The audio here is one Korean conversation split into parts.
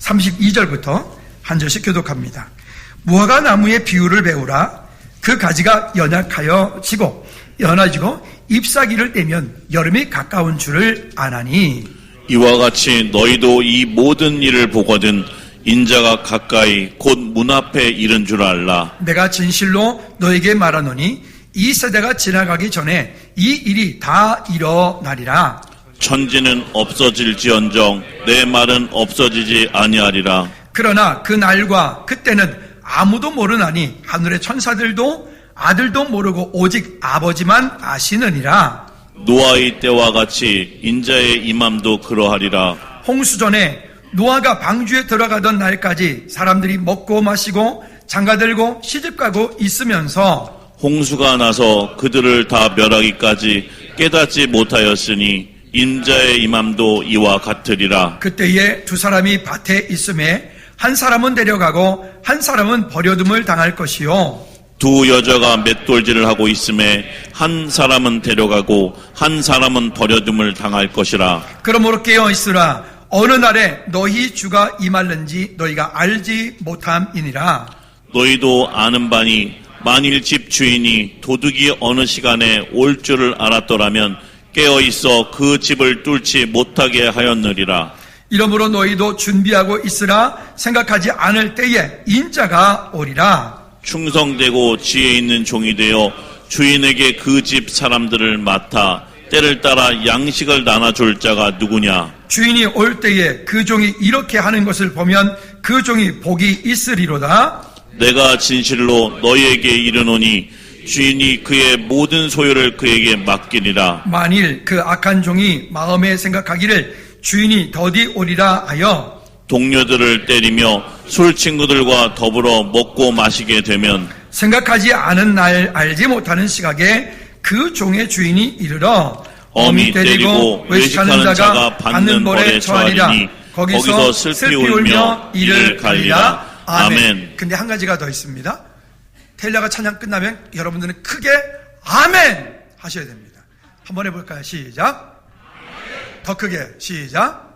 32절부터 한 절씩 교독합니다. 무화과 나무의 비유를 배우라. 그 가지가 연약하여 지고 연해지고 잎사귀를 떼면 여름이 가까운 줄을 아나니 이와 같이 너희도 이 모든 일을 보거든 인자가 가까이 곧 문 앞에 이른 줄 알라. 내가 진실로 너에게 말하노니 이 세대가 지나가기 전에 이 일이 다 일어나리라. 천지는 없어질지언정 내 말은 없어지지 아니하리라. 그러나 그 날과 그때는 아무도 모르나니 하늘의 천사들도 아들도 모르고 오직 아버지만 아시느니라. 노아의 때와 같이 인자의 임함도 그러하리라. 홍수전에 노아가 방주에 들어가던 날까지 사람들이 먹고 마시고 장가들고 시집가고 있으면서 홍수가 나서 그들을 다 멸하기까지 깨닫지 못하였으니 인자의 임함도 이와 같으리라. 그때에 두 사람이 밭에 있음에 한 사람은 데려가고 한 사람은 버려둠을 당할 것이요 두 여자가 맷돌질을 하고 있음에 한 사람은 데려가고 한 사람은 버려둠을 당할 것이라. 그러므로 깨어 있으라. 어느 날에 너희 주가 임할는지 너희가 알지 못함이니라. 너희도 아는 바니 만일 집 주인이 도둑이 어느 시간에 올 줄을 알았더라면 깨어 있어 그 집을 뚫지 못하게 하였느리라. 이러므로 너희도 준비하고 있으라. 생각하지 않을 때에 인자가 오리라. 충성되고 지혜 있는 종이 되어 주인에게 그 집 사람들을 맡아 때를 따라 양식을 나눠줄 자가 누구냐. 주인이 올 때에 그 종이 이렇게 하는 것을 보면 그 종이 복이 있으리로다. 내가 진실로 너희에게 이르노니 주인이 그의 모든 소유를 그에게 맡기리라. 만일 그 악한 종이 마음에 생각하기를 주인이 더디 오리라 하여 동료들을 때리며 술 친구들과 더불어 먹고 마시게 되면 생각하지 않은 날 알지 못하는 시각에 그 종의 주인이 이르러 어미 때리고 외식하는 자가 받는 벌에 처하리니 거기서 슬피 울며 이를 갈리라. 아멘. 근데 한 가지가 더 있습니다. 텔라가 찬양 끝나면 여러분들은 크게 아멘 하셔야 됩니다. 한번 해볼까요? 시작. 더 크게 시작.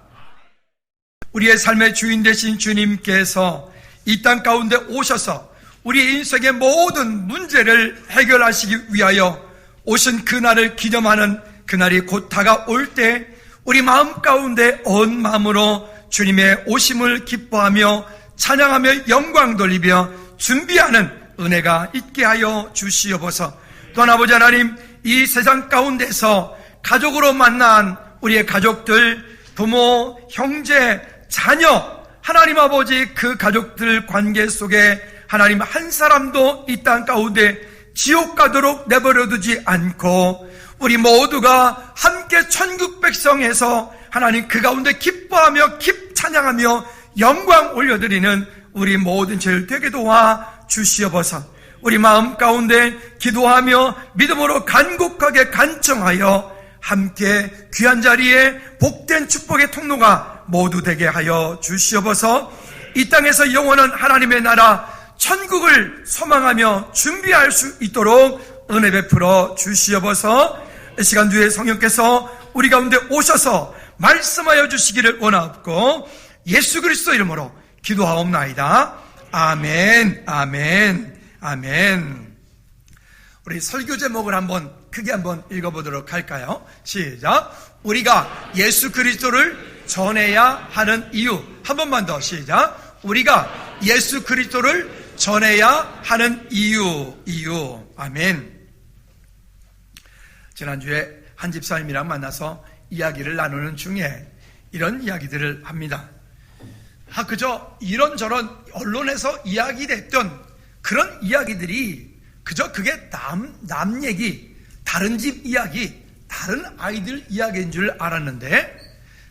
우리의 삶의 주인 되신 주님께서 이 땅 가운데 오셔서 우리 인생의 모든 문제를 해결하시기 위하여 오신 그날을 기념하는 그날이 곧 다가올 때 우리 마음 가운데 온 마음으로 주님의 오심을 기뻐하며 찬양하며 영광 돌리며 준비하는 은혜가 있게 하여 주시옵소서. 또한 아버지 하나님, 이 세상 가운데서 가족으로 만난 우리의 가족들, 부모, 형제, 자녀, 하나님 아버지 그 가족들 관계 속에 하나님 한 사람도 이 땅 가운데 지옥 가도록 내버려두지 않고 우리 모두가 함께 천국 백성에서 하나님 그 가운데 기뻐하며 찬양하며 영광 올려드리는 우리 모든 죄를 되게 도와 주시옵소서. 우리 마음 가운데 기도하며 믿음으로 간곡하게 간청하여 함께 귀한 자리에 복된 축복의 통로가 모두 되게 하여 주시옵소서. 이 땅에서 영원한 하나님의 나라 천국을 소망하며 준비할 수 있도록 은혜 베풀어 주시옵소서. 이 시간 뒤에 성령께서 우리 가운데 오셔서 말씀하여 주시기를 원하옵고 예수 그리스도 이름으로 기도하옵나이다. 아멘, 아멘, 아멘. 우리 설교 제목을 한번 크게 한번 읽어보도록 할까요? 시작. 우리가 예수 그리스도를 전해야 하는 이유. 한 번만 더 시작. 우리가 예수 그리스도를 전해야 하는 이유. 아멘. 지난주에 한 집사님이랑 만나서 이야기를 나누는 중에 이런 이야기들을 합니다. 그저 이런저런 언론에서 이야기됐던 그런 이야기들이 그저 그게 남 얘기, 다른 집 이야기, 다른 아이들 이야기인 줄 알았는데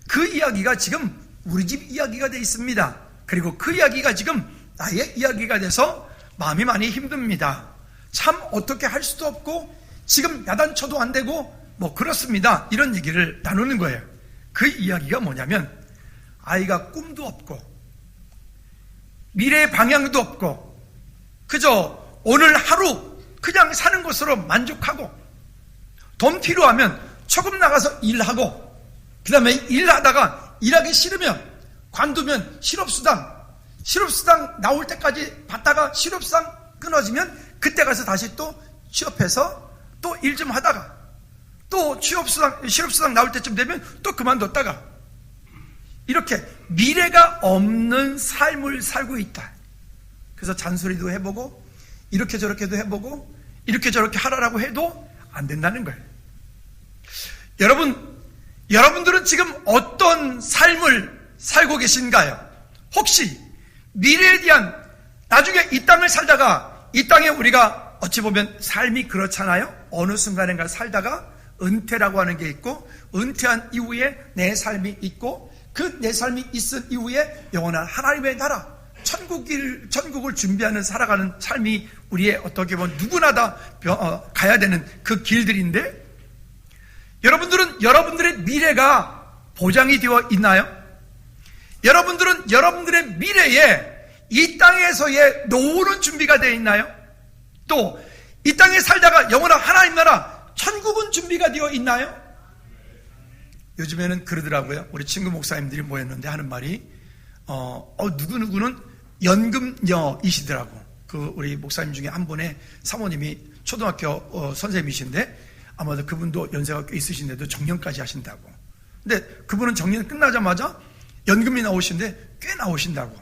그 이야기가 지금 우리 집 이야기가 돼 있습니다. 그리고 그 이야기가 지금 나의 이야기가 돼서 마음이 많이 힘듭니다. 참 어떻게 할 수도 없고 지금 야단쳐도 안 되고 뭐 그렇습니다. 이런 얘기를 나누는 거예요. 그 이야기가 뭐냐면 아이가 꿈도 없고 미래의 방향도 없고 그저 오늘 하루 그냥 사는 것으로 만족하고 돈 필요하면 조금 나가서 일하고 그 다음에 일하다가 일하기 싫으면 관두면 실업수당 나올 때까지 받다가 실업수당 끊어지면 그때 가서 다시 또 취업해서 또 일 좀 하다가 또 실업수당 나올 때쯤 되면 또 그만뒀다가 이렇게 미래가 없는 삶을 살고 있다. 그래서 잔소리도 해보고 이렇게 저렇게도 해보고 이렇게 저렇게 하라고 해도 안 된다는 거예요. 여러분들은 지금 어떤 삶을 살고 계신가요? 혹시 미래에 대한 나중에 이 땅을 살다가 이 땅에 우리가 어찌 보면 삶이 그렇잖아요. 어느 순간인가 살다가 은퇴라고 하는 게 있고 은퇴한 이후에 내 삶이 있고 그 내 삶이 있은 이후에 영원한 하나님의 나라 천국을 준비하는 살아가는 삶이 우리의 어떻게 보면 누구나 다 가야 되는 그 길들인데 여러분들은 여러분들의 미래가 보장이 되어 있나요? 여러분들은 여러분들의 미래에 이 땅에서의 노후는 준비가 되어 있나요? 또 이 땅에 살다가 영원한 하나님 나라 천국은 준비가 되어 있나요? 요즘에는 그러더라고요. 우리 친구 목사님들이 모였는데 하는 말이 누구누구는 연금녀이시더라고. 그 우리 목사님 중에 한 분의 사모님이 초등학교 선생님이신데 아마도 그분도 연세가 꽤 있으신데도 정년까지 하신다고. 근데 그분은 정년 끝나자마자 연금이 나오신데 꽤 나오신다고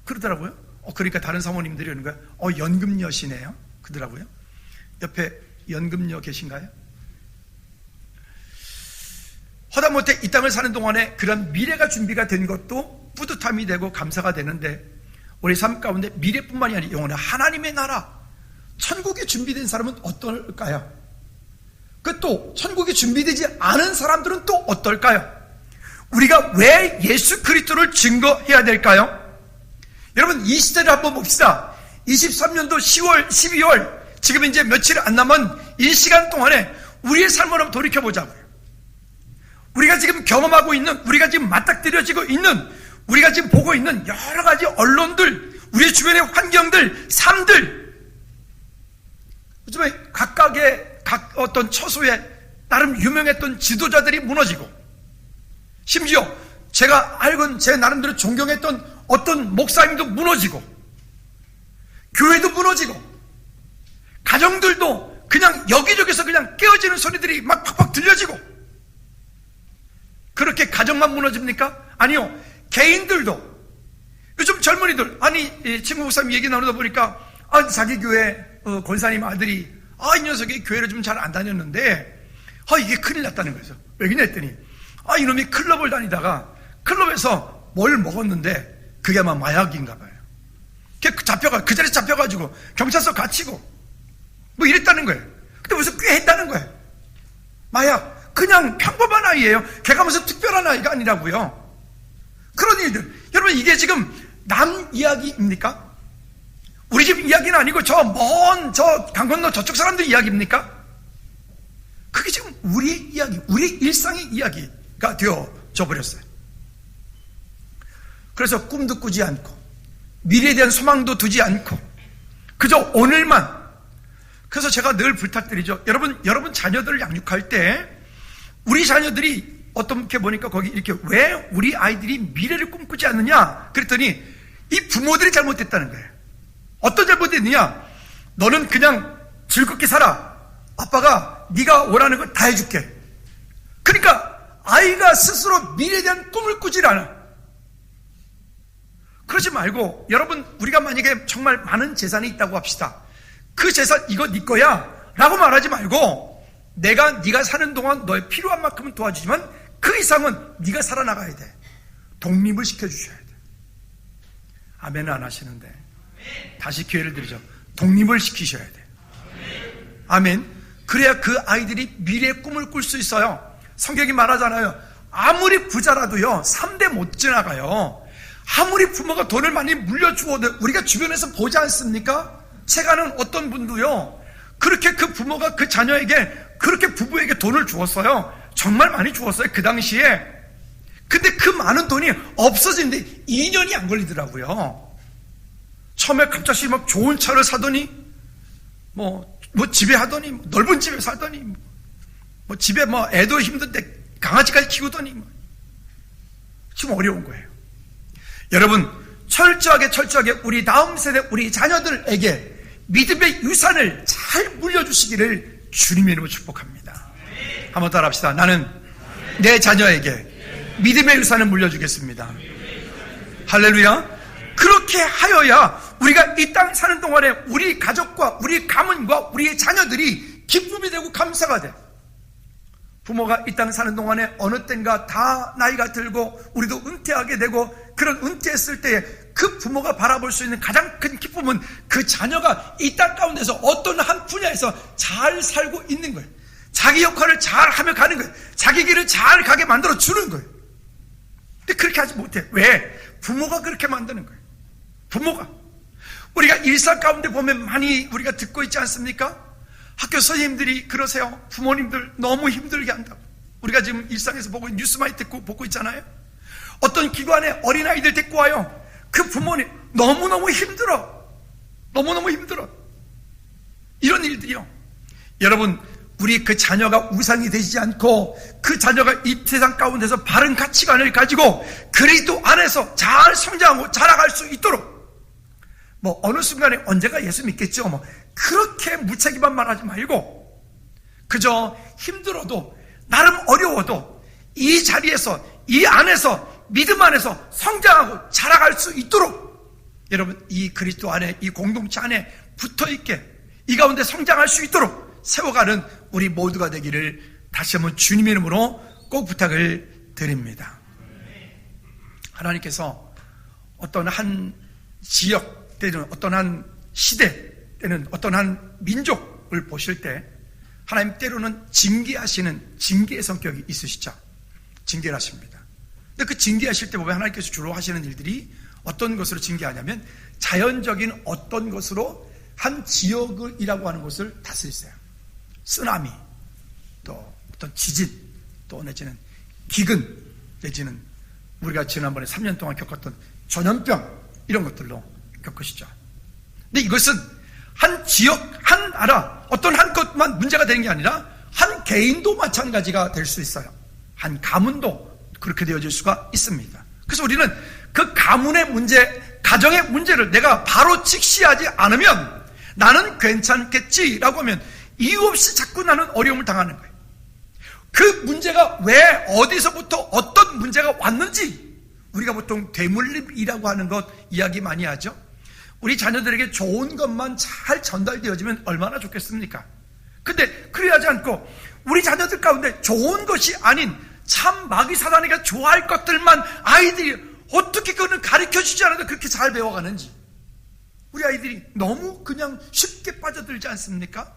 그러더라고요. 그러니까 다른 사모님들이 그러는 거야. 연금녀시네요. 그러더라고요. 옆에 연금녀 계신가요? 허다못해 이 땅을 사는 동안에 그런 미래가 준비가 된 것도 뿌듯함이 되고 감사가 되는데 우리 삶 가운데 미래뿐만이 아니라 영원한 하나님의 나라 천국이 준비된 사람은 어떨까요? 그 또 천국이 준비되지 않은 사람들은 또 어떨까요? 우리가 왜 예수 그리스도를 증거해야 될까요? 여러분 이 시대를 한번 봅시다. 23년도 10월, 12월 지금 이제 며칠 안 남은 이 시간 동안에 우리의 삶을 한번 돌이켜보자고요. 우리가 지금 경험하고 있는, 우리가 지금 맞닥뜨려지고 있는, 우리가 지금 보고 있는 여러 가지 언론들, 우리 주변의 환경들, 삶들, 요즘에 각각의 각 어떤 처소에 나름 유명했던 지도자들이 무너지고, 심지어 제가 알건 제 나름대로 존경했던 어떤 목사님도 무너지고, 교회도 무너지고, 가정들도 그냥 여기저기서 그냥 깨어지는 소리들이 막 팍팍 들려지고, 그렇게 가정만 무너집니까? 아니요. 개인들도 요즘 젊은이들 친구 목사님 얘기 나누다 보니까 자기 교회 권사님 아들이 이 녀석이 교회를 좀 잘 안 다녔는데 이게 큰일 났다는 거죠. 왜 그러냐 했더니 이놈이 클럽을 다니다가 클럽에서 뭘 먹었는데 그게 아마 마약인가 봐요. 그 자리에 잡혀가지고 경찰서 갇히고 뭐 이랬다는 거예요. 근데 무슨 꽤 했다는 거예요. 마약 그냥 평범한 아이예요. 걔가 무슨 특별한 아이가 아니라고요. 그런 일들. 여러분 이게 지금 남 이야기입니까? 우리 집 이야기는 아니고 저 강 건너 저쪽 사람들 이야기입니까? 그게 지금 우리의 이야기, 우리의 일상의 이야기가 되어져 버렸어요. 그래서 꿈도 꾸지 않고 미래에 대한 소망도 두지 않고 그저 오늘만. 그래서 제가 늘 부탁드리죠. 여러분 자녀들을 양육할 때 우리 자녀들이 어떻게 보니까 거기 이렇게 왜 우리 아이들이 미래를 꿈꾸지 않느냐 그랬더니 이 부모들이 잘못됐다는 거예요. 어떤 잘못됐느냐? 너는 그냥 즐겁게 살아. 아빠가 네가 원하는 걸 다 해줄게. 그러니까 아이가 스스로 미래에 대한 꿈을 꾸질 않아. 그러지 말고 여러분 우리가 만약에 정말 많은 재산이 있다고 합시다. 그 재산 이거 네 거야 라고 말하지 말고 네가 사는 동안 너의 필요한 만큼은 도와주지만 그 이상은 네가 살아나가야 돼. 독립을 시켜주셔야 돼. 아멘은 안 하시는데 다시 기회를 드리죠. 독립을 시키셔야 돼. 아멘. 그래야 그 아이들이 미래의 꿈을 꿀 수 있어요. 성경이 말하잖아요. 아무리 부자라도요 3대 못 지나가요. 아무리 부모가 돈을 많이 물려주어도 우리가 주변에서 보지 않습니까? 제가는 어떤 분도요 그렇게 그 부모가 그 자녀에게 그렇게 부부에게 돈을 주었어요. 정말 많이 주었어요 그 당시에. 근데 그 많은 돈이 없어지는데 2년이 안 걸리더라고요. 처음에 갑자기 막 좋은 차를 사더니 뭐 집에 하더니 넓은 집에 살더니 뭐 집에 애도 힘든데 강아지까지 키우더니 지금 어려운 거예요. 여러분, 철저하게 우리 다음 세대, 우리 자녀들에게 믿음의 유산을 잘 물려주시기를 주님의 이름으로 축복합니다. 한번 따라합시다. 나는 내 자녀에게 믿음의 유산을 물려주겠습니다. 할렐루야. 그렇게 하여야 우리가 이 땅 사는 동안에 우리 가족과 우리 가문과 우리의 자녀들이 기쁨이 되고 감사가 돼. 부모가 이 땅 사는 동안에 어느 땐가 다 나이가 들고 우리도 은퇴하게 되고, 그런 은퇴했을 때에 그 부모가 바라볼 수 있는 가장 큰 기쁨은 그 자녀가 이 땅 가운데서 어떤 한 분야에서 잘 살고 있는 거예요. 자기 역할을 잘 하며 가는 거예요. 자기 길을 잘 가게 만들어 주는 거예요. 근데 그렇게 하지 못해. 왜? 부모가 그렇게 만드는 거예요. 부모가. 우리가 일상 가운데 보면 많이 우리가 듣고 있지 않습니까? 학교 선생님들이 그러세요. 부모님들 너무 힘들게 한다고. 우리가 지금 일상에서 보고 뉴스 많이 보고 있잖아요. 어떤 기관에 어린아이들 데리고 와요. 그 부모님 너무너무 힘들어. 너무너무 힘들어. 이런 일들이요. 여러분, 우리 그 자녀가 우상이 되지 않고 그 자녀가 이 세상 가운데서 바른 가치관을 가지고 그리스도 안에서 잘 성장하고 자라갈 수 있도록, 뭐 어느 순간에 언제가 예수 믿겠죠, 뭐 그렇게 무책임한 말 하지 말고, 그저 힘들어도 나름 어려워도 이 자리에서, 이 안에서, 믿음 안에서 성장하고 자라갈 수 있도록, 여러분 이 그리스도 안에, 이 공동체 안에 붙어있게 이 가운데 성장할 수 있도록 세워가는 우리 모두가 되기를 다시 한번 주님의 이름으로 꼭 부탁을 드립니다. 하나님께서 어떤 한 지역 때는 어떤 한 시대 때는 어떤 한 민족을 보실 때 하나님 때로는 징계하시는 징계의 성격이 있으시죠. 징계를 하십니다. 근데 그 징계하실 때 보면 하나님께서 주로 하시는 일들이 어떤 것으로 징계하냐면 자연적인 어떤 것으로 한 지역이라고 하는 것을 다스리세요. 쓰나미, 또 어떤 지진, 또 내지는 기근, 내지는 우리가 지난번에 3년 동안 겪었던 전염병, 이런 것들로 겪으시죠. 근데 이것은 한 지역, 한 나라, 어떤 한 것만 문제가 되는 게 아니라 한 개인도 마찬가지가 될 수 있어요. 한 가문도 그렇게 되어질 수가 있습니다. 그래서 우리는 그 가문의 문제, 가정의 문제를 내가 바로 직시하지 않으면 나는 괜찮겠지라고 하면 이유 없이 자꾸 나는 어려움을 당하는 거예요. 그 문제가 왜 어디서부터 어떤 문제가 왔는지 우리가 보통 되물림이라고 하는 것 이야기 많이 하죠. 우리 자녀들에게 좋은 것만 잘 전달되어지면 얼마나 좋겠습니까? 근데 그래야지 않고 우리 자녀들 가운데 좋은 것이 아닌 참 마귀 사단이가 좋아할 것들만 아이들이 어떻게 그거는 가르쳐주지 않아도 그렇게 잘 배워가는지, 우리 아이들이 너무 그냥 쉽게 빠져들지 않습니까?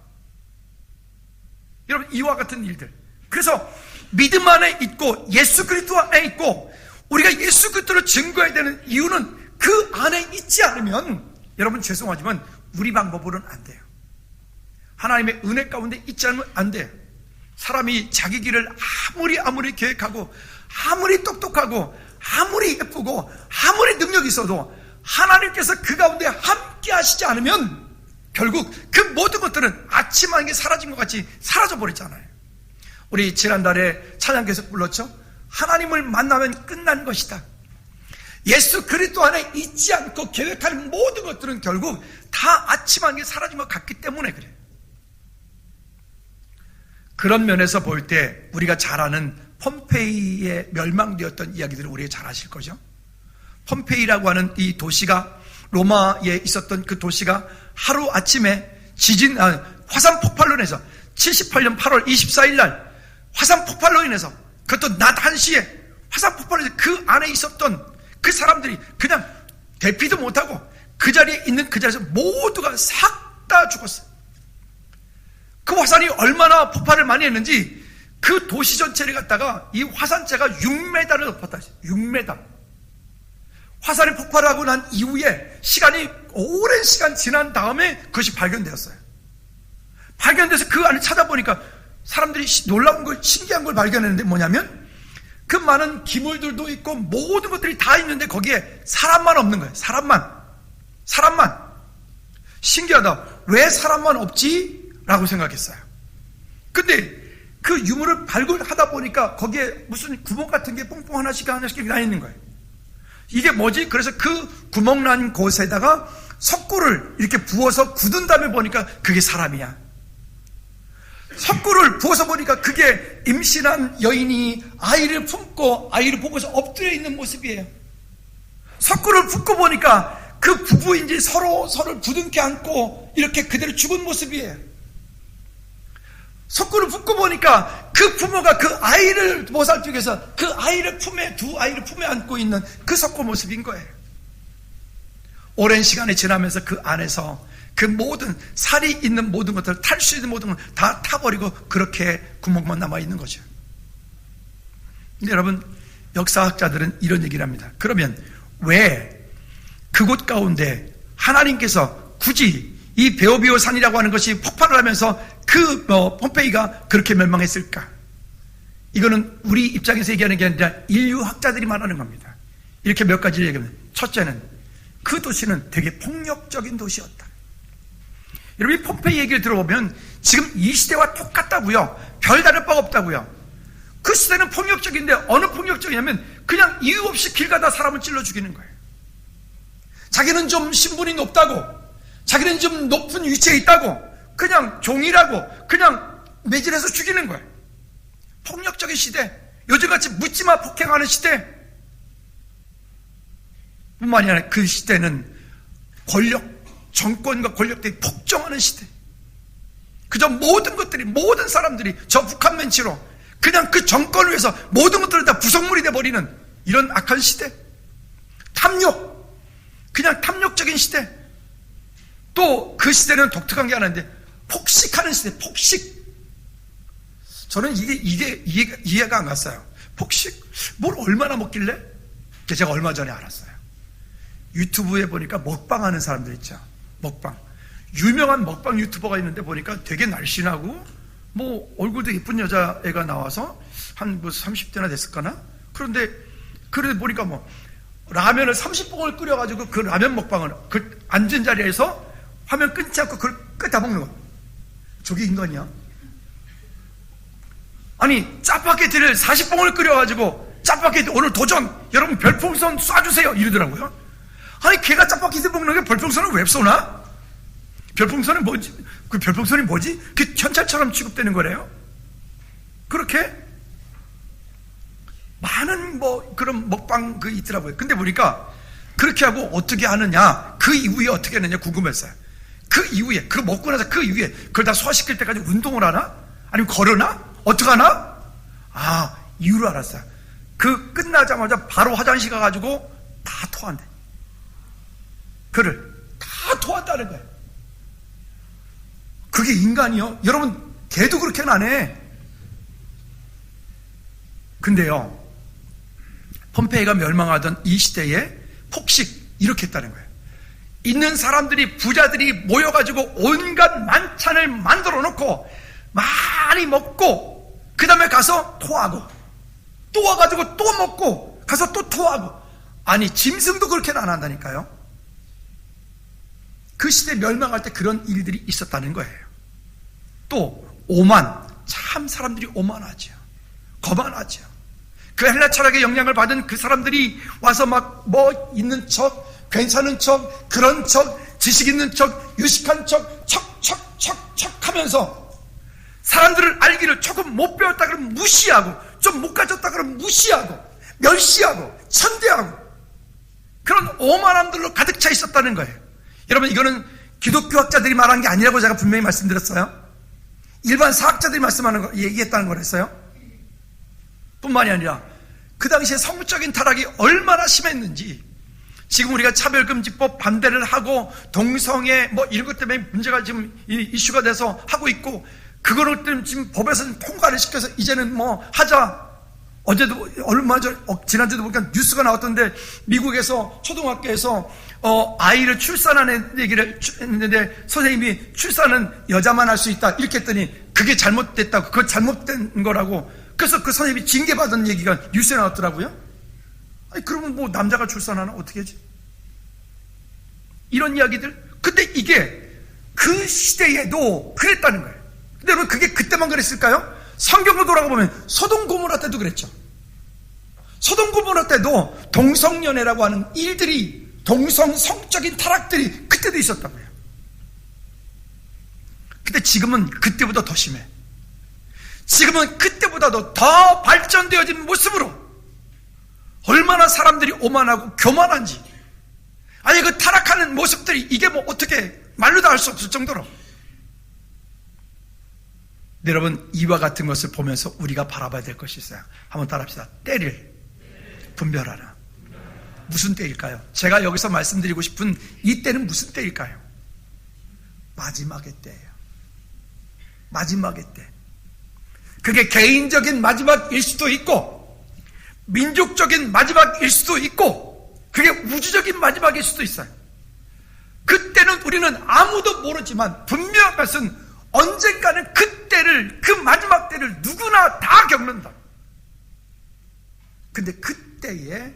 여러분, 이와 같은 일들. 그래서 믿음 안에 있고 예수 그리스도 안에 있고 우리가 예수 그리스도를 증거해야 되는 이유는 그 안에 있지 않으면, 여러분 죄송하지만 우리 방법으로는 안 돼요. 하나님의 은혜 가운데 있지 않으면 안 돼요. 사람이 자기 길을 아무리 계획하고 아무리 똑똑하고 아무리 예쁘고 아무리 능력이 있어도 하나님께서 그 가운데 함께 하시지 않으면 결국 그 모든 것들은 아침 한 개 사라진 것 같이 사라져 버리잖아요. 우리 지난달에 찬양께서 불렀죠. 하나님을 만나면 끝난 것이다. 예수 그리스도 안에 있지 않고 계획하는 모든 것들은 결국 다 아침 한 개 사라진 것 같기 때문에 그래요. 그런 면에서 볼 때 우리가 잘 아는 폼페이에 멸망되었던 이야기들을 우리가 잘 아실 거죠. 폼페이라고 하는 이 도시가, 로마에 있었던 그 도시가 하루 아침에 화산 폭발로 인해서 78년 8월 24일 날 화산 폭발로 인해서, 그것도 낮 1시에 화산 폭발로 인해서 그 안에 있었던 그 사람들이 그냥 대피도 못하고 그 자리에 있는 그 자리에서 모두가 싹 다 죽었어요. 그 화산이 얼마나 폭발을 많이 했는지 그 도시 전체를 갖다가 이 화산재가 6m를 높았다. 6m. 화산이 폭발하고 난 이후에 시간이 오랜 시간 지난 다음에 그것이 발견되었어요. 발견돼서 그 안을 찾아보니까 사람들이 놀라운 걸, 신기한 걸 발견했는데 뭐냐면 그 많은 기물들도 있고 모든 것들이 다 있는데 거기에 사람만 없는 거예요. 사람만. 신기하다. 왜 사람만 없지? 라고 생각했어요. 근데 그 유물을 발굴하다 보니까 거기에 무슨 구멍 같은 게 뽕뽕 하나씩 나 있는 거예요. 이게 뭐지? 그래서 그 구멍난 곳에다가 석고를 이렇게 부어서 굳은 다음에 보니까 그게 사람이야. 석고를 부어서 보니까 그게 임신한 여인이 아이를 품고 아이를 보고서 엎드려 있는 모습이에요. 석고를 붓고 보니까 그 부부인지 서로를 부둥켜 안고 이렇게 그대로 죽은 모습이에요. 석고를 붓고 보니까 그 부모가 그 아이를 보살피기 위해서 그 아이를 두 아이를 품에 안고 있는 그 석고 모습인 거예요. 오랜 시간이 지나면서 그 안에서 그 모든 살이 있는 모든 것들, 탈 수 있는 모든 걸 다 타버리고 그렇게 구멍만 남아있는 거죠. 근데 여러분, 역사학자들은 이런 얘기를 합니다. 그러면 왜 그곳 가운데 하나님께서 굳이 이 베오비오 산이라고 하는 것이 폭발을 하면서 그 폼페이가 그렇게 멸망했을까? 이거는 우리 입장에서 얘기하는 게 아니라 인류학자들이 말하는 겁니다. 이렇게 몇 가지를 얘기합니다. 첫째는 그 도시는 되게 폭력적인 도시였다. 여러분, 이 폼페이 얘기를 들어보면 지금 이 시대와 똑같다고요. 별다를 바가 없다고요. 그 시대는 폭력적인데 어느 폭력적이냐면 그냥 이유 없이 길 가다 사람을 찔러 죽이는 거예요. 자기는 좀 신분이 높다고, 자기는 좀 높은 위치에 있다고, 그냥 종이라고 그냥 매질해서 죽이는 거예요. 폭력적인 시대, 요즘같이 묻지마 폭행하는 시대 뿐만이 아니라 그 시대는 정권과 권력들이 폭정하는 시대. 그저 모든 것들이, 모든 사람들이 저 북한 멘치로 그냥 그 정권을 위해서 모든 것들을 다 부속물이 돼버리는 이런 악한 시대. 탐욕, 그냥 탐욕적인 시대. 또 그 시대는 독특한 게 하나 있는데 폭식하는 시대. 폭식. 저는 이게 이해가 안 갔어요. 폭식? 뭘 얼마나 먹길래? 제가 얼마 전에 알았어요. 유튜브에 보니까 먹방하는 사람들 있죠. 먹방. 유명한 먹방 유튜버가 있는데 보니까 되게 날씬하고 뭐 얼굴도 예쁜 여자애가 나와서 한 뭐 30대나 됐을까나? 그런데 그래 보니까 뭐 라면을 30봉을 끓여가지고 그 라면 먹방을 그 앉은 자리에서 화면 끊지 않고 그걸 다 먹는 거. 저게 인간이야? 아니 짜파게티를 40봉을 끓여가지고 짜파게티 오늘 도전! 여러분 별풍선 쏴주세요! 이러더라고요. 아니 걔가 짜파게티 먹는 게 별풍선을 왜 쏘나? 별풍선은 뭐지? 그 별풍선이 뭐지? 그게 현찰처럼 취급되는 거래요? 그렇게 많은 뭐 그런 먹방 그 있더라고요. 근데 보니까 그렇게 하고 어떻게 하느냐, 그 이후에 어떻게 하느냐 궁금했어요. 그 이후에, 그거 먹고 나서 그 이후에 그걸 다 소화시킬 때까지 운동을 하나? 아니면 걸으나? 어떻게 하나? 아, 이유를 알았어요. 그 끝나자마자 바로 화장실 가가지고 다 토한대. 그를 다 토한다는 거예요. 그게 인간이요? 여러분, 개도 그렇게는 안 해. 근데요, 폼페이가 멸망하던 이 시대에 폭식 이렇게 했다는 거예요. 있는 사람들이, 부자들이 모여가지고 온갖 만찬을 만들어 놓고 많이 먹고 그 다음에 가서 토하고 또 와가지고 또 먹고 가서 또 토하고. 아니 짐승도 그렇게는 안 한다니까요. 그 시대 멸망할 때 그런 일들이 있었다는 거예요. 또 오만, 참 사람들이 오만하죠. 거만하죠. 그 헬라 철학의 영향을 받은 그 사람들이 와서 막 뭐 있는 척, 괜찮은 척, 그런 척, 지식 있는 척, 유식한 척, 척 하면서 사람들을 알기를 조금 못 배웠다 그러면 무시하고, 좀 못 가졌다 그러면 무시하고, 멸시하고, 천대하고, 그런 오만함들로 가득 차 있었다는 거예요. 여러분, 이거는 기독교 학자들이 말한 게 아니라고 제가 분명히 말씀드렸어요. 일반 사학자들이 말씀하는 거, 얘기했다는 거랬어요. 뿐만이 아니라 그 당시에 성적인 타락이 얼마나 심했는지, 지금 우리가 차별금지법 반대를 하고 동성애 뭐 이런 것 때문에 문제가 지금 이슈가 돼서 하고 있고, 그거를 때문에 지금 법에서 통과를 시켜서 이제는 뭐 하자. 어제도 얼마 전 지난주도 보니까 뉴스가 나왔던데, 미국에서 초등학교에서 아이를 출산하는 얘기를 했는데 선생님이 출산은 여자만 할 수 있다 이렇게 했더니 그게 잘못됐다고, 그거 잘못된 거라고. 그래서 그 선생님이 징계받은 얘기가 뉴스에 나왔더라고요. 아니 그러면 뭐 남자가 출산하나 어떻게 하지? 이런 이야기들. 근데 이게 그 시대에도 그랬다는 거예요. 근데 여러분, 그게 그때만 그랬을까요? 성경으로 돌아가 보면 소돔 고모라 때도 그랬죠. 소돔 고모라 때도 동성연애라고 하는 일들이, 동성성적인 타락들이 그때도 있었다고요. 근데 지금은 그때보다 더 심해. 지금은 그때보다도 더 발전되어진 모습으로 얼마나 사람들이 오만하고 교만한지, 아니 그 타락하는 모습들이 이게 뭐 어떻게 말로도 할 수 없을 정도로. 여러분, 이와 같은 것을 보면서 우리가 바라봐야 될 것이 있어요. 한번 따라합시다. 때를 분별하라. 무슨 때일까요? 제가 여기서 말씀드리고 싶은 이 때는 무슨 때일까요? 마지막의 때예요. 마지막의 때. 그게 개인적인 마지막일 수도 있고, 민족적인 마지막일 수도 있고, 그게 우주적인 마지막일 수도 있어요. 그때는 우리는 아무도 모르지만 분명한 것은 언젠가는 그 때를, 그 마지막 때를 누구나 다 겪는다. 근데 그때에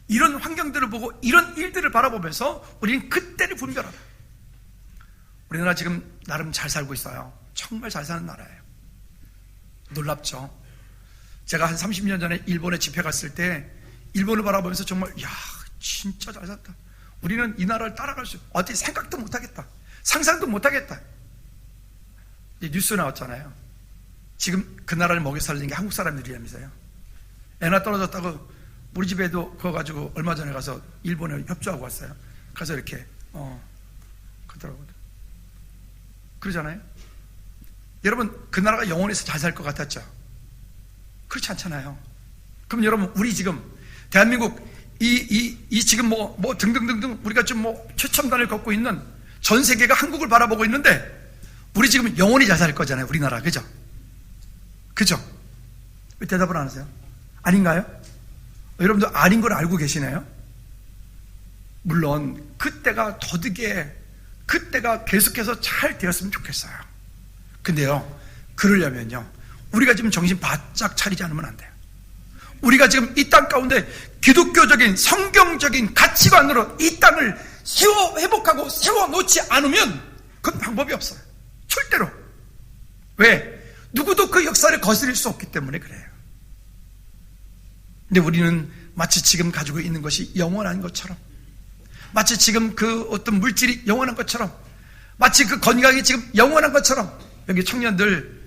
이런 환경들을 보고 이런 일들을 바라보면서 우리는 그때를 분별하다. 우리나라 지금 나름 잘 살고 있어요. 정말 잘 사는 나라예요. 놀랍죠? 제가 한 30년 전에 일본에 집회 갔을 때 일본을 바라보면서 정말 야, 진짜 잘 살았다. 우리는 이 나라를 따라갈 수, 어떻게 생각도 못하겠다. 상상도 못하겠다. 뉴스 나왔잖아요. 지금 그 나라를 먹여 살리는 게 한국 사람들이라면서요. 애나 떨어졌다고 우리 집에도 그거 가지고 얼마 전에 가서 일본에 협조하고 왔어요. 가서 이렇게 그러더라고요. 그러잖아요. 여러분, 그 나라가 영원해서 잘 살 것 같았죠? 그렇지 않잖아요. 그럼 여러분, 우리 지금 대한민국 이 지금 뭐 등등등등 우리가 좀 최첨단을 걷고 있는 전 세계가 한국을 바라보고 있는데 우리 지금 영원히 잘 살 거잖아요. 우리나라. 그죠? 그죠? 왜 대답을 안 하세요? 아닌가요? 여러분도 아닌 걸 알고 계시나요? 물론 그때가 더디게, 그때가 계속해서 잘 되었으면 좋겠어요. 근데요, 그러려면요, 우리가 지금 정신 바짝 차리지 않으면 안 돼요. 우리가 지금 이 땅 가운데 기독교적인 성경적인 가치관으로 이 땅을 회복하고 세워놓지 않으면 그건 방법이 없어요. 절대로. 왜? 누구도 그 역사를 거스릴 수 없기 때문에 그래요. 근데 우리는 마치 지금 가지고 있는 것이 영원한 것처럼, 마치 지금 그 어떤 물질이 영원한 것처럼, 마치 그 건강이 지금 영원한 것처럼, 여기 청년들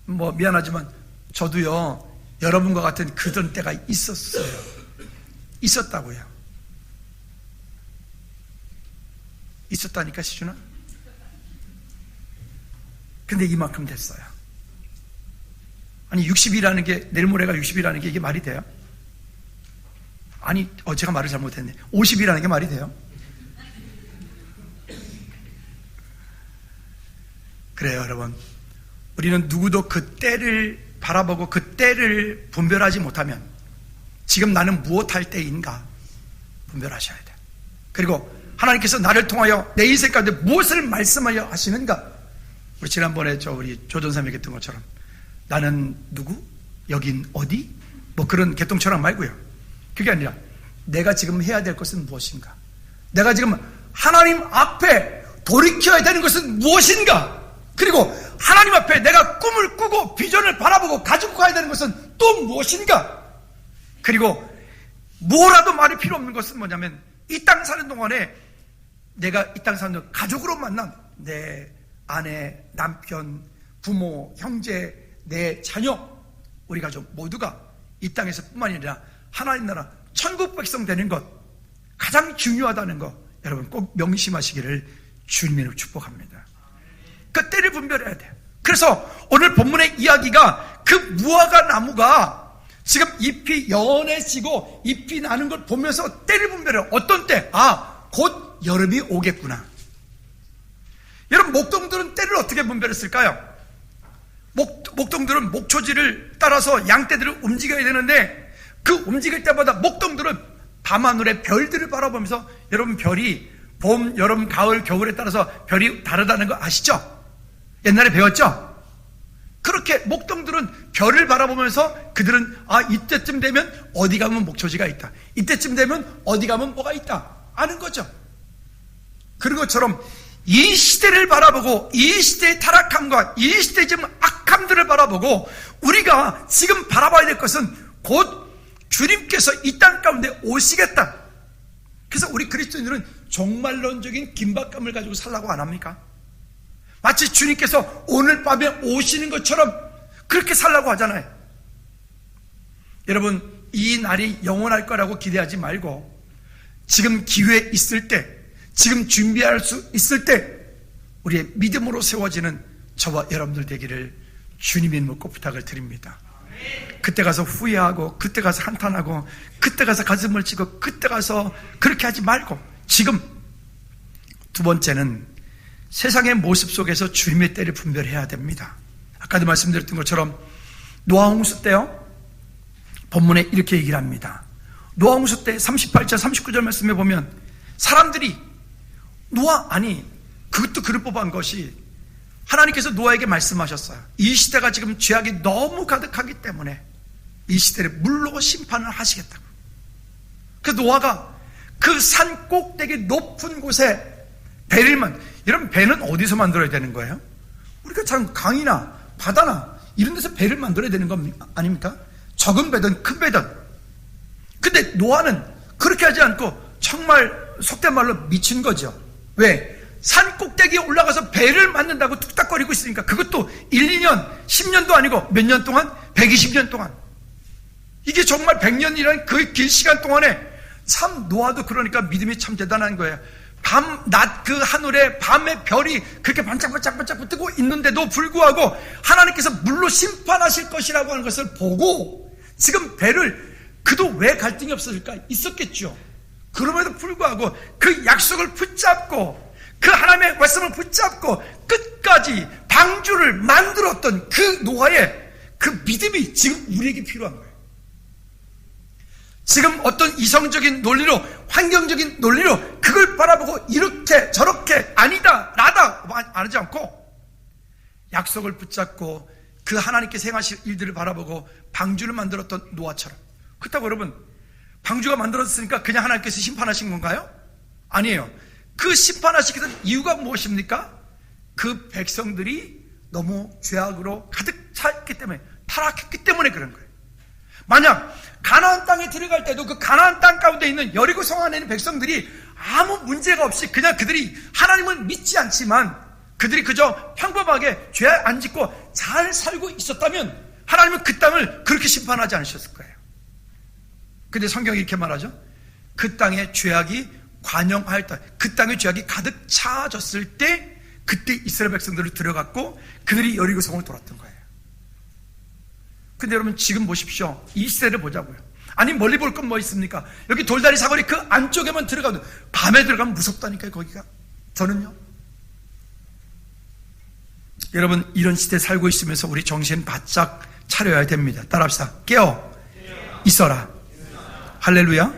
미안하지만 저도요 여러분과 같은 그런 때가 있었어요. 있었다고요. 있었다니까 시준아. 근데 이만큼 됐어요. 아니 60이라는 게, 내일 모레가 60이라는 게 이게 말이 돼요? 아니 제가 말을 잘못했네. 50이라는 게 말이 돼요? 그래요 여러분, 우리는 누구도 그 때를 바라보고 그 때를 분별하지 못하면 지금 나는 무엇할 때인가 분별하셔야 돼요. 그리고 하나님께서 나를 통하여 내 인생 가운데 무엇을 말씀하여 하시는가. 우리 지난번에 우리 조전사님이 했던 것처럼 나는 누구? 여긴 어디? 그런 개똥처럼 말고요. 그게 아니라 내가 지금 해야 될 것은 무엇인가, 내가 지금 하나님 앞에 돌이켜야 되는 것은 무엇인가, 그리고 하나님 앞에 내가 꿈을 꾸고 비전을 바라보고 가지고 가야 되는 것은 또 무엇인가. 그리고 뭐라도 말이 필요 없는 것은 뭐냐면 이 땅 사는 동안에 내가 이 땅 사는 동안 가족으로 만난 내 아내, 남편, 부모, 형제, 내 자녀, 우리 가족 모두가 이 땅에서 뿐만이 아니라 하나님 나라 천국 백성 되는 것, 가장 중요하다는 것 여러분 꼭 명심하시기를 주님으로 축복합니다. 그 때를 분별해야 돼요. 그래서 오늘 본문의 이야기가 그 무화과 나무가 지금 잎이 연해지고 잎이 나는 걸 보면서 때를 분별해요. 어떤 때? 곧 여름이 오겠구나. 여러분, 목동들은 때를 어떻게 분별했을까요? 목동들은 목초지를 따라서 양떼들을 움직여야 되는데 그 움직일 때마다 목동들은 밤하늘의 별들을 바라보면서, 여러분 별이 봄, 여름, 가을, 겨울에 따라서 별이 다르다는 거 아시죠? 옛날에 배웠죠? 그렇게 목동들은 별을 바라보면서 그들은 이때쯤 되면 어디 가면 목초지가 있다, 이때쯤 되면 어디 가면 뭐가 있다 아는 거죠. 그런 것처럼 이 시대를 바라보고 이 시대의 타락함과 이 시대의 지금 악함들을 바라보고 우리가 지금 바라봐야 될 것은 곧 주님께서 이 땅 가운데 오시겠다. 그래서 우리 그리스도인들은 종말론적인 긴박감을 가지고 살라고 안 합니까? 마치 주님께서 오늘 밤에 오시는 것처럼 그렇게 살라고 하잖아요. 여러분, 이 날이 영원할 거라고 기대하지 말고 지금 기회 있을 때, 지금 준비할 수 있을 때 우리의 믿음으로 세워지는 저와 여러분들 되기를 주님의 이름으로 꼭 부탁을 드립니다. 그때 가서 후회하고, 그때 가서 한탄하고, 그때 가서 가슴을 치고, 그때 가서 그렇게 하지 말고 지금. 두 번째는 세상의 모습 속에서 주님의 때를 분별해야 됩니다. 아까도 말씀드렸던 것처럼 노아 홍수 때요, 본문에 이렇게 얘기를 합니다. 노아 홍수 때 38절 39절 말씀에 보면 사람들이 그것도 그를 뽑은 것이 하나님께서 노아에게 말씀하셨어요. 이 시대가 지금 죄악이 너무 가득하기 때문에 이 시대를 물로 심판을 하시겠다고. 그래서 노아가 그 산 꼭대기 높은 곳에 여러분, 배는 어디서 만들어야 되는 거예요? 우리가 참 강이나 바다나 이런 데서 배를 만들어야 되는 거 아닙니까? 적은 배든 큰 배든. 근데 노아는 그렇게 하지 않고 정말 속된 말로 미친 거죠. 왜? 산 꼭대기에 올라가서 배를 만든다고 뚝딱거리고 있으니까, 그것도 1, 2년, 10년도 아니고 몇 년 동안? 120년 동안. 이게 정말 100년이라는 그 긴 시간 동안에 참 노아도 그러니까 믿음이 참 대단한 거예요. 낮 그 하늘에 밤에 별이 그렇게 반짝반짝 뜨고 있는데도 불구하고 하나님께서 물로 심판하실 것이라고 하는 것을 보고 지금 배를, 그도 왜 갈등이 없었을까? 있었겠죠. 그럼에도 불구하고 그 약속을 붙잡고 그 하나님의 말씀을 붙잡고 끝까지 방주를 만들었던 그 노아의 그 믿음이 지금 우리에게 필요한 거예요. 지금 어떤 이성적인 논리로, 환경적인 논리로 그걸 바라보고 이렇게 저렇게 아니다 나다 안 하지 않고 약속을 붙잡고 그 하나님께서 행하실 일들을 바라보고 방주를 만들었던 노아처럼. 그렇다고 여러분, 방주가 만들어졌으니까 그냥 하나님께서 심판하신 건가요? 아니에요. 그 심판하시게 된 이유가 무엇입니까? 그 백성들이 너무 죄악으로 가득 찼기 때문에, 타락했기 때문에 그런 거예요. 만약 가나안 땅에 들어갈 때도 그 가나안 땅 가운데 있는 여리고 성 안에 있는 백성들이 아무 문제가 없이 그냥 그들이 하나님은 믿지 않지만 그들이 그저 평범하게 죄 안 짓고 잘 살고 있었다면 하나님은 그 땅을 그렇게 심판하지 않으셨을 거예요. 근데 성경이 이렇게 말하죠. 그 땅에 죄악이 관영하였다. 그 땅에 죄악이 가득 차졌을 때 그때 이스라엘 백성들을 들어갔고 그들이 여리고 성을 돌았던 거예요. 근데 여러분, 지금 보십시오. 이 시대를 보자고요. 아니, 멀리 볼 건 뭐 있습니까? 여기 돌다리 사거리 그 안쪽에만 들어가도 밤에 들어가면 무섭다니까요, 거기가. 저는요. 여러분, 이런 시대에 살고 있으면서 우리 정신 바짝 차려야 됩니다. 따라합시다. 깨어 있어라. 할렐루야.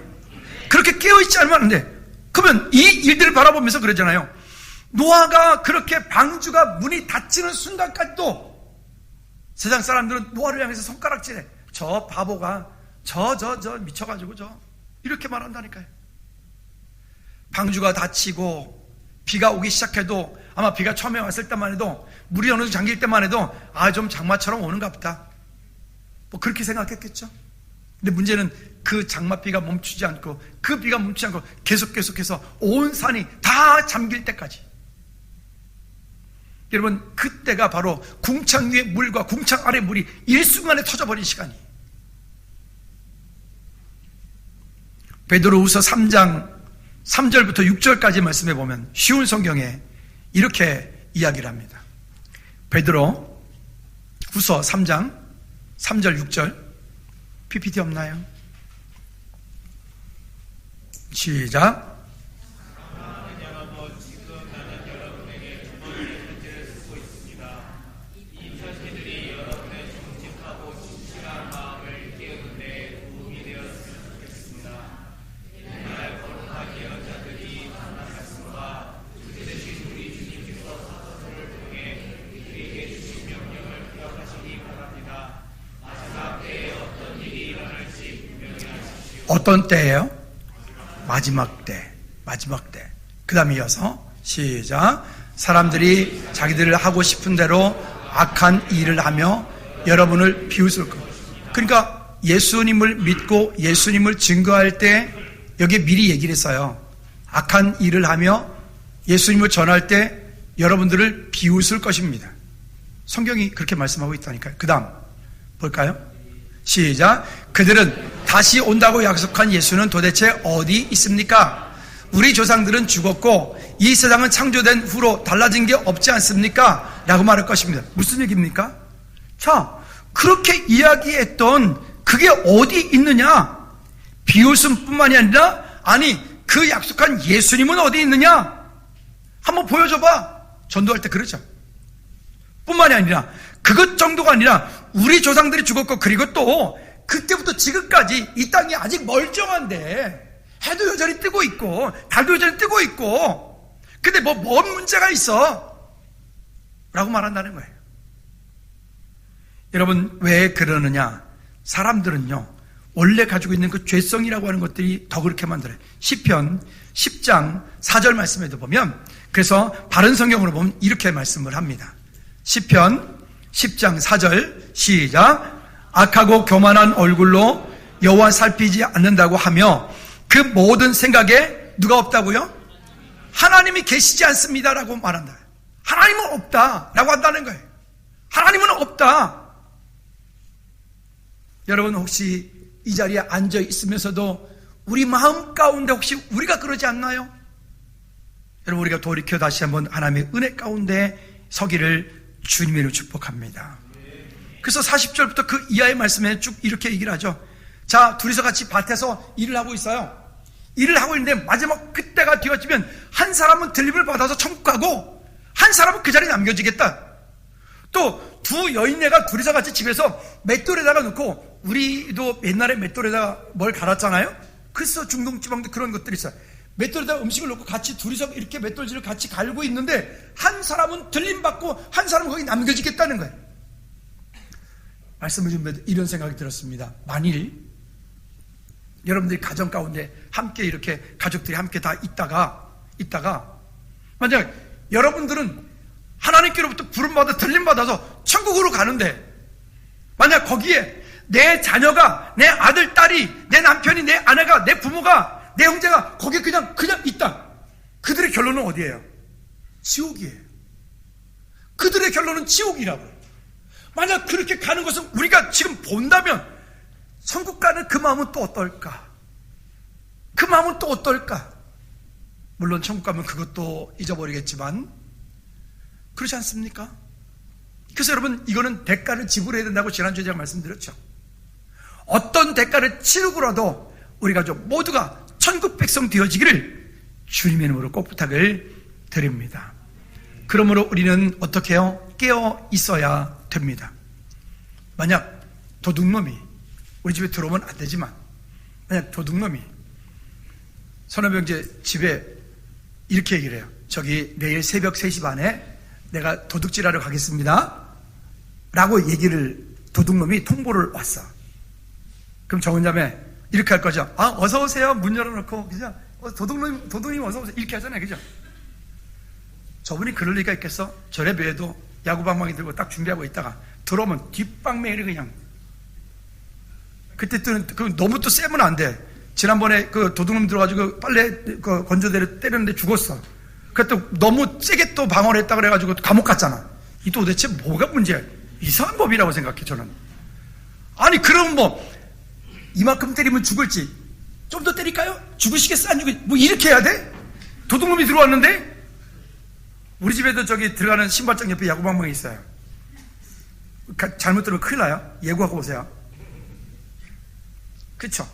그렇게 깨어있지 않으면 안 돼. 그러면 이 일들을 바라보면서 그러잖아요. 노아가 그렇게 방주가 문이 닫히는 순간까지도 세상 사람들은 노아를 향해서 손가락질해. 저 바보가 저 미쳐가지고 이렇게 말한다니까요. 방주가 닫히고 비가 오기 시작해도, 아마 비가 처음에 왔을 때만 해도, 물이 어느 정도 잠길 때만 해도 좀 장마처럼 오는가 보다, 뭐 그렇게 생각했겠죠. 근데 문제는 그 장마비가 멈추지 않고, 그 비가 멈추지 않고 계속해서 온 산이 다 잠길 때까지. 여러분, 그때가 바로 궁창 위의 물과 궁창 아래 물이 일순간에 터져버린 시간이. 베드로후서 3장 3절부터 6절까지 말씀해 보면 쉬운 성경에 이렇게 이야기를 합니다. 베드로후서 3장 3절 6절. PPT 없나요? 시작. 어떤 때예요? 마지막 때. 그 다음에 이어서 시작. 사람들이 자기들을 하고 싶은 대로 악한 일을 하며 여러분을 비웃을 것. 그러니까 예수님을 믿고 예수님을 증거할 때 여기에 미리 얘기를 했어요. 악한 일을 하며 예수님을 전할 때 여러분들을 비웃을 것입니다. 성경이 그렇게 말씀하고 있다니까요. 그 다음 볼까요? 시작. 그들은 다시 온다고 약속한 예수는 도대체 어디 있습니까? 우리 조상들은 죽었고 이 세상은 창조된 후로 달라진 게 없지 않습니까? 라고 말할 것입니다. 무슨 얘기입니까? 자, 그렇게 이야기했던 그게 어디 있느냐? 비웃음뿐만이 아니라 아니 그 약속한 예수님은 어디 있느냐? 한번 보여줘봐. 전도할 때 그러죠. 뿐만이 아니라 그것 정도가 아니라 우리 조상들이 죽었고 그리고 또 그때부터 지금까지 이 땅이 아직 멀쩡한데 해도 여전히 뜨고 있고 달도 여전히 뜨고 있고 근데 뭔 문제가 있어? 라고 말한다는 거예요. 여러분 왜 그러느냐? 사람들은요 원래 가지고 있는 그 죄성이라고 하는 것들이 더 그렇게 만들어요. 시편 10장 4절 말씀에도 보면 그래서 바른 성경으로 보면 이렇게 말씀을 합니다. 시편 10장 4절 시작. 악하고 교만한 얼굴로 여호와 살피지 않는다고 하며 그 모든 생각에 누가 없다고요? 하나님이 계시지 않습니다라고 말한다. 하나님은 없다라고 한다는 거예요. 하나님은 없다. 여러분 혹시 이 자리에 앉아 있으면서도 우리 마음 가운데 혹시 우리가 그러지 않나요? 여러분 우리가 돌이켜 다시 한번 하나님의 은혜 가운데 서기를 주님의 이름으로 축복합니다. 그래서 40절부터 그 이하의 말씀에 쭉 이렇게 얘기를 하죠. 자, 둘이서 같이 밭에서 일을 하고 있어요. 일을 하고 있는데 마지막 그때가 되어지면 한 사람은 들림을 받아서 천국 가고 한 사람은 그 자리에 남겨지겠다. 또 두 여인네가 둘이서 같이 집에서 맷돌에다가 놓고 우리도 옛날에 맷돌에다가 뭘 갈았잖아요. 그래서 중동지방도 그런 것들이 있어요. 맷돌에다가 음식을 놓고 같이 둘이서 이렇게 맷돌질을 같이 갈고 있는데 한 사람은 들림받고 한 사람은 거기 남겨지겠다는 거예요. 말씀을 좀 이런 생각이 들었습니다. 만일 여러분들이 가정 가운데 함께 이렇게 가족들이 함께 다 있다가 만약 여러분들은 하나님께로부터 부름받아 들림받아서 천국으로 가는데 만약 거기에 내 자녀가 내 아들 딸이 내 남편이 내 아내가 내 부모가 내 형제가 거기에 그냥 있다. 그들의 결론은 어디예요? 지옥이에요. 그들의 결론은 지옥이라고요. 만약 그렇게 가는 것을 우리가 지금 본다면 천국 가는 그 마음은 또 어떨까? 그 마음은 또 어떨까? 물론 천국 가면 그것도 잊어버리겠지만 그렇지 않습니까? 그래서 여러분 이거는 대가를 지불해야 된다고 지난주에 제가 말씀드렸죠. 어떤 대가를 치르고라도 우리 가족 모두가 천국 백성 되어지기를 주님의 이름으로 꼭 부탁을 드립니다. 그러므로 우리는 어떻게 해요? 깨어 있어야 됩니다. 만약 도둑놈이 우리 집에 들어오면 안 되지만 만약 도둑놈이 선호병제 집에 이렇게 얘기를 해요. 저기 내일 새벽 3시 반에 내가 도둑질하러 가겠습니다 라고 얘기를 도둑놈이 통보를 왔어. 그럼 정은자매 이렇게 할 거죠. 아 어서 오세요 문 열어놓고 그죠? 도둑님 어서 오세요 이렇게 하잖아요. 그죠? 저분이 그럴 리가 있겠어? 저래 배에도 야구방망이 들고 딱 준비하고 있다가 들어오면 뒷방맹이를 그냥 그때 또 너무 또 세면 안 돼. 지난번에 그 도둑놈 들어가지고 빨래 그 건조대를 때렸는데 죽었어. 그때 또 너무 세게 또 방어를 했다 그래가지고 감옥 갔잖아. 이 도대체 뭐가 문제야? 이상한 법이라고 생각해 저는. 아니 그럼 뭐 이만큼 때리면 죽을지 좀 더 때릴까요? 죽으시겠어? 안 죽을지? 뭐 이렇게 해야 돼? 도둑놈이 들어왔는데 우리 집에도 저기 들어가는 신발장 옆에 야구방망이 있어요. 잘못 들으면 큰일 나요. 예고하고 오세요. 그쵸?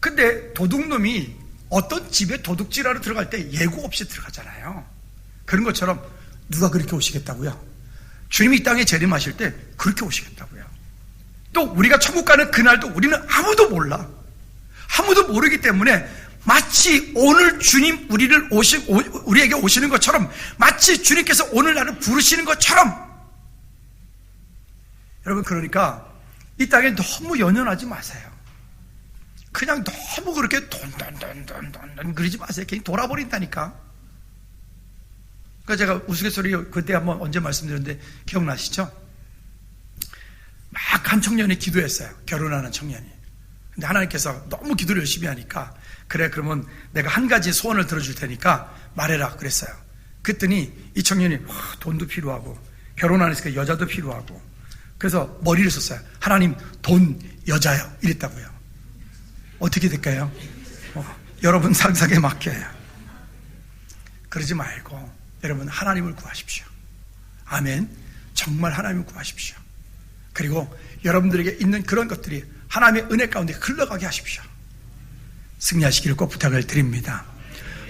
근데 도둑놈이 어떤 집에 도둑질하러 들어갈 때 예고 없이 들어가잖아요. 그런 것처럼 누가 그렇게 오시겠다고요? 주님이 이 땅에 재림하실 때 그렇게 오시겠다고요. 또 우리가 천국 가는 그날도 우리는 아무도 몰라. 아무도 모르기 때문에 마치 오늘 주님 우리에게 오시는 것처럼 마치 주님께서 오늘 나를 부르시는 것처럼 여러분 그러니까 이 땅에 너무 연연하지 마세요. 그냥 너무 그렇게 돈돈돈돈돈 그러지 마세요. 그냥 돌아버린다니까. 그러니까 제가 우스갯소리 그때 한번 언제 말씀드렸는데 기억나시죠? 막 딱 한 청년이 기도했어요. 결혼하는 청년이. 근데 하나님께서 너무 기도를 열심히 하니까 그래 그러면 내가 한 가지 소원을 들어줄 테니까 말해라 그랬어요. 그랬더니 이 청년이 돈도 필요하고 결혼하니까 여자도 필요하고 그래서 머리를 썼어요. 하나님 돈 여자요 이랬다고요. 어떻게 될까요? 여러분 상상에 맡겨요. 그러지 말고 여러분 하나님을 구하십시오. 아멘. 정말 하나님을 구하십시오. 그리고 여러분들에게 있는 그런 것들이 하나님의 은혜 가운데 흘러가게 하십시오. 승리하시기를 꼭 부탁을 드립니다.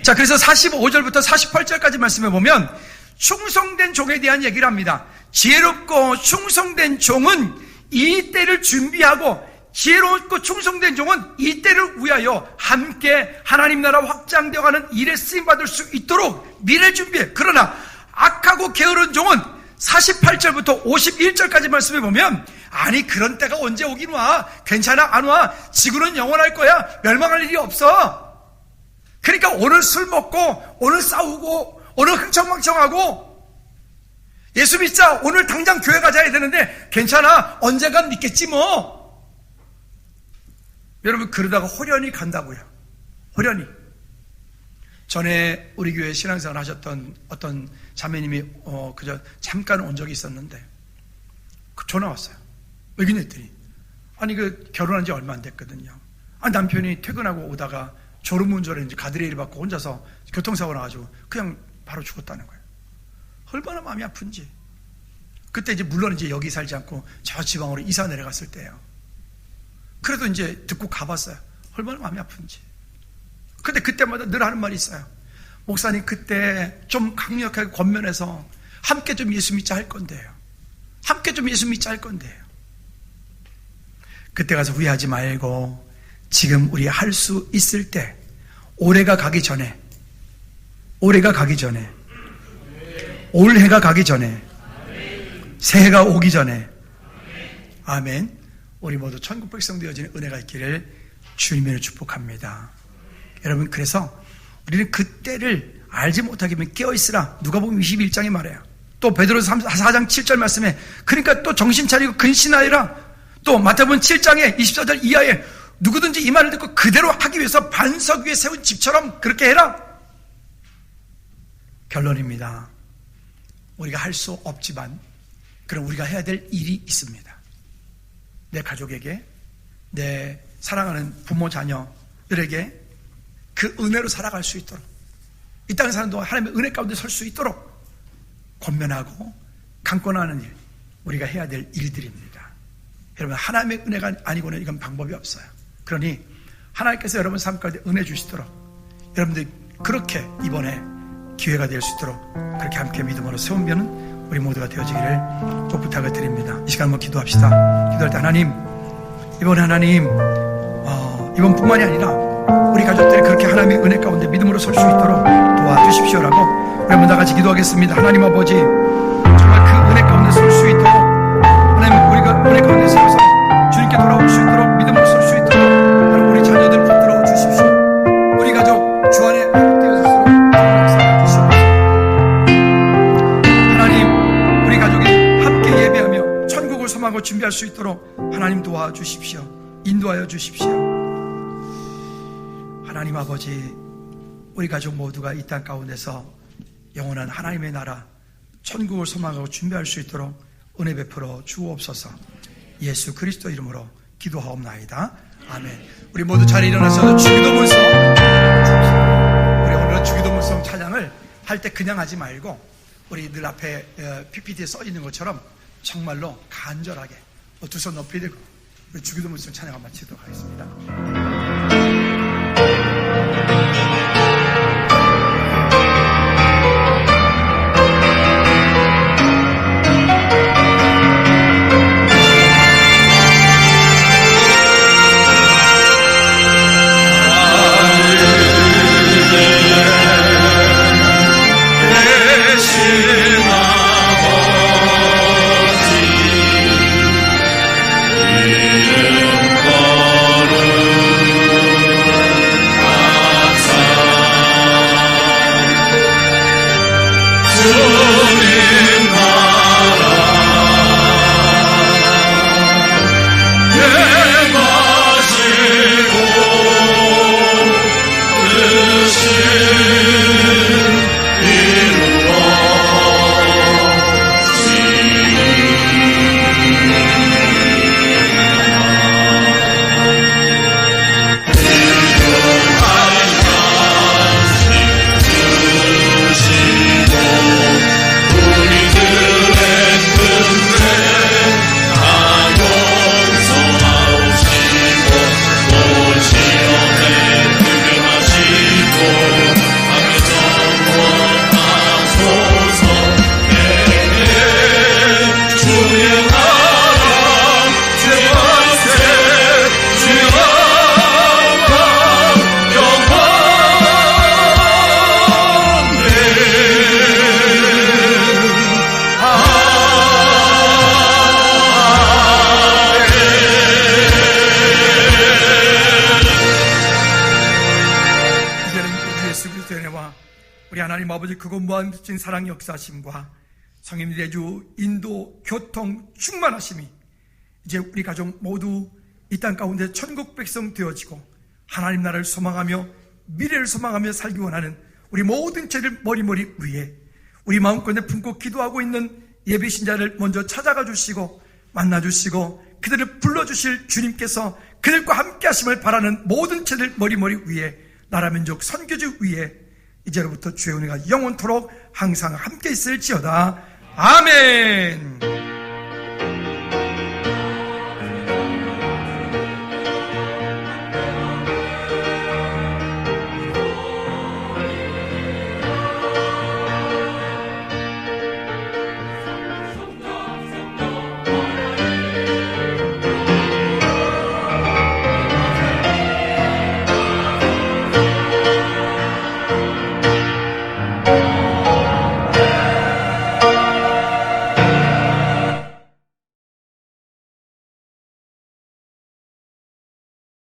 자, 그래서 45절부터 48절까지 말씀해 보면 충성된 종에 대한 얘기를 합니다. 지혜롭고 충성된 종은 이 때를 준비하고 지혜롭고 충성된 종은 이 때를 위하여 함께 하나님 나라 확장되어가는 일에 쓰임받을 수 있도록 미래 준비해. 그러나 악하고 게으른 종은 48절부터 51절까지 말씀해 보면 아니 그런 때가 언제 오긴 와. 괜찮아 안 와. 지구는 영원할 거야. 멸망할 일이 없어. 그러니까 오늘 술 먹고 오늘 싸우고 오늘 흥청망청하고 예수 믿자 오늘 당장 교회 가자 해야 되는데 괜찮아 언젠간 믿겠지 뭐. 여러분 그러다가 호련히 간다고요. 호련히. 전에 우리 교회 신앙생활 하셨던 어떤 자매님이 그저 잠깐 온 적이 있었는데 전화 왔어요. 왜 그랬더니 아니 그 결혼한 지 얼마 안 됐거든요. 남편이 퇴근하고 오다가 졸음운전에 이제 가드레일 받고 혼자서 교통사고 나가지고 그냥 바로 죽었다는 거예요. 얼마나 마음이 아픈지. 그때 이제 물론 이제 여기 살지 않고 저 지방으로 이사 내려갔을 때예요. 그래도 이제 듣고 가봤어요. 얼마나 마음이 아픈지. 근데 그때마다 늘 하는 말이 있어요. 목사님 그때 좀 강력하게 권면해서 함께 좀 예수 믿자 할 건데요. 함께 좀 예수 믿자 할 건데요. 그때 가서 후회하지 말고 지금 우리 할 수 있을 때 올해가 가기 전에 올해가 가기 전에 올해가 가기 전에 새해가 오기 전에 아멘. 우리 모두 천국 백성 되어지는 은혜가 있기를 주님으로 축복합니다. 여러분 그래서 우리는 그때를 알지 못하기면 깨어있으라. 누가복음 21장에 말해요. 또 베드로서 4장 7절 말씀에 그러니까 또 정신 차리고 근신하여라. 또 마태복음 7장에 24절 이하에 누구든지 이 말을 듣고 그대로 하기 위해서 반석 위에 세운 집처럼 그렇게 해라. 결론입니다. 우리가 할 수 없지만 그럼 우리가 해야 될 일이 있습니다. 내 가족에게 내 사랑하는 부모 자녀들에게 그 은혜로 살아갈 수 있도록 이 땅에 사는 동안 하나님의 은혜 가운데 설 수 있도록 권면하고 강권하는 일 우리가 해야 될 일들입니다. 여러분 하나님의 은혜가 아니고는 이건 방법이 없어요. 그러니 하나님께서 여러분 삶 가운데 은혜 주시도록 여러분들 그렇게 이번에 기회가 될 수 있도록 그렇게 함께 믿음으로 세우면은 우리 모두가 되어지기를 꼭 부탁을 드립니다. 이 시간 한번 기도합시다. 기도할 때 하나님 이번에 하나님 이번뿐만이 아니라 우리 가족들이 그렇게 하나님의 은혜 가운데 믿음으로 설 수 있도록 도와주십시오라고 여러분 다 같이 기도하겠습니다. 하나님 아버지 정말 그 은혜 가운데 설 수 있도록 하나님 우리가 은혜 가운데 서서 주님께 돌아올 수 있도록 믿음으로 설 수 있도록 하나님 우리 자녀들 붙들어 주십시오. 우리 가족 주 안에 회복되어질수록 역사해 주시옵소서. 하나님 우리 가족이 함께 예배하며 천국을 소망하고 준비할 수 있도록 하나님 도와주십시오. 인도하여 주십시오. 하나님 아버지 우리 가족 모두가 이 땅 가운데서 영원한 하나님의 나라 천국을 소망하고 준비할 수 있도록 은혜 베풀어 주옵소서. 예수 그리스도 이름으로 기도하옵나이다. 아멘. 우리 모두 잘 일어나서 주기도문성 우리 오늘은 주기도문성 찬양을 할 때 그냥 하지 말고 우리 늘 앞에 PPT에 써 있는 것처럼 정말로 간절하게 두 손 높이 들고 우리 주기도문성 찬양을 마치도록 하겠습니다. 이름 거룩 우리 하나님 아버지 그곳 무한진 사랑 역사하심과 성인들의 주 인도 교통 충만하심이 이제 우리 가족 모두 이 땅 가운데 천국 백성 되어지고 하나님 나라를 소망하며 미래를 소망하며 살기 원하는 우리 모든 죄를 머리머리 위에 우리 마음껏 품고 기도하고 있는 예비신자를 먼저 찾아가 주시고 만나 주시고 그들을 불러주실 주님께서 그들과 함께 하심을 바라는 모든 죄를 머리머리 위에 나라 민족 선교주 위에 이제로부터 주의 은혜가 영원토록 항상 함께 있을지어다. 아멘.